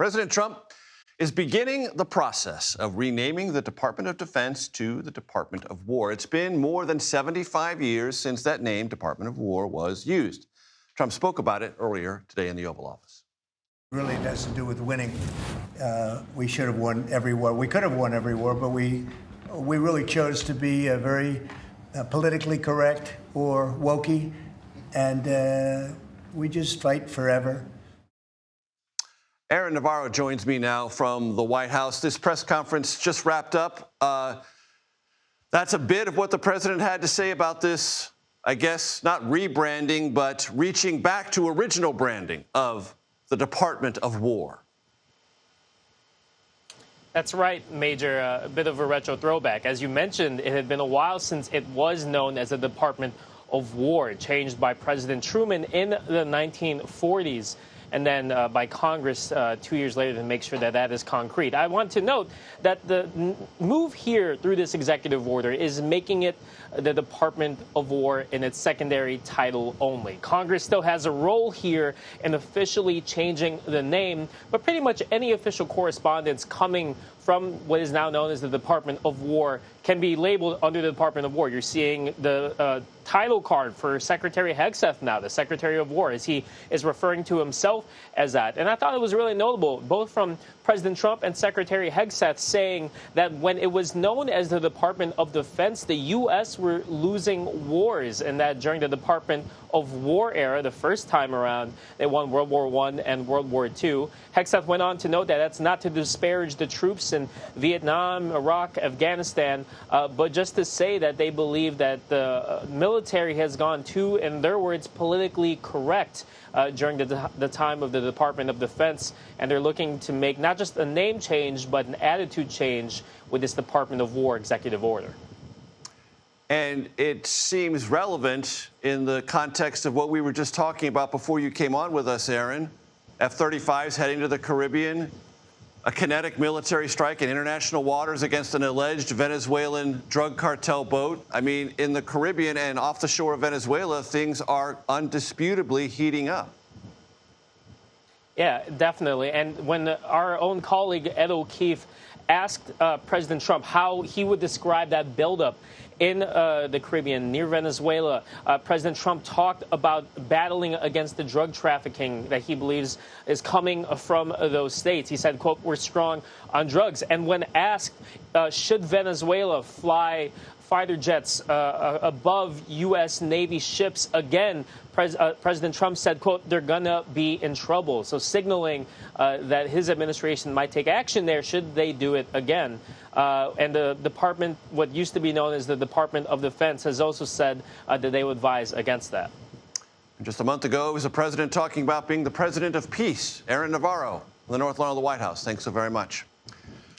President Trump is beginning the process of renaming the Department of Defense to the Department of War. It's been more than 75 years since that name, Department of War, was used. Trump spoke about it earlier today in the Oval Office. Really has to do with winning. We should have won every war. We could have won every war, but we really chose to be very politically correct or wokey, and we just fight forever. Aaron Navarro joins me now from the White House. This press conference just wrapped up. That's a bit of what the president had to say about this, I guess, not rebranding, but reaching back to original branding of the Department of War. That's right, Major. A bit of a retro throwback. As you mentioned, it had been a while since it was known as the Department of War, changed by President Truman in the 1940s. And then by Congress 2 years later to make sure that that is concrete. I want to note that the move here through this executive order is making it the Department of War in its secondary title only. Congress still has a role here in officially changing the name, but pretty much any official correspondence coming from what is now known as the Department of War can be labeled under the Department of War. You're seeing the title card for Secretary Hegseth now, the Secretary of War, as he is referring to himself as that. And I thought it was really notable, both from President Trump and Secretary Hegseth, saying that when it was known as the Department of Defense, the U.S. were losing wars, and that during the Department of War era, the first time around, they won World War I and World War II. Hegseth went on to note that that's not to disparage the troops in Vietnam, Iraq, Afghanistan, but just to say that they believe that the military has gone too, in their words, politically correct during the time of the Department of Defense, and they're looking to make not just a name change, but an attitude change with this Department of War executive order. And it seems relevant in the context of what we were just talking about before you came on with us, Aaron. F-35s heading to the Caribbean, a kinetic military strike in international waters against an alleged Venezuelan drug cartel boat. I mean, in the Caribbean and off the shore of Venezuela, things are undisputably heating up. Yeah, definitely. And when our own colleague Ed O'Keefe asked President Trump how he would describe that buildup in the Caribbean near Venezuela, President Trump talked about battling against the drug trafficking that he believes is coming from those states. He said, quote, "We're strong on drugs." And when asked, should Venezuela fly fighter jets above U.S. Navy ships again, President Trump said, quote, "They're gonna be in trouble." So signaling that his administration might take action there should they do it again. And the department, what used to be known as the Department of Defense, has also said that they would advise against that. Just a month ago, it was the president talking about being the president of peace. Aaron Navarro, on the North Lawn of the White House. Thanks so very much.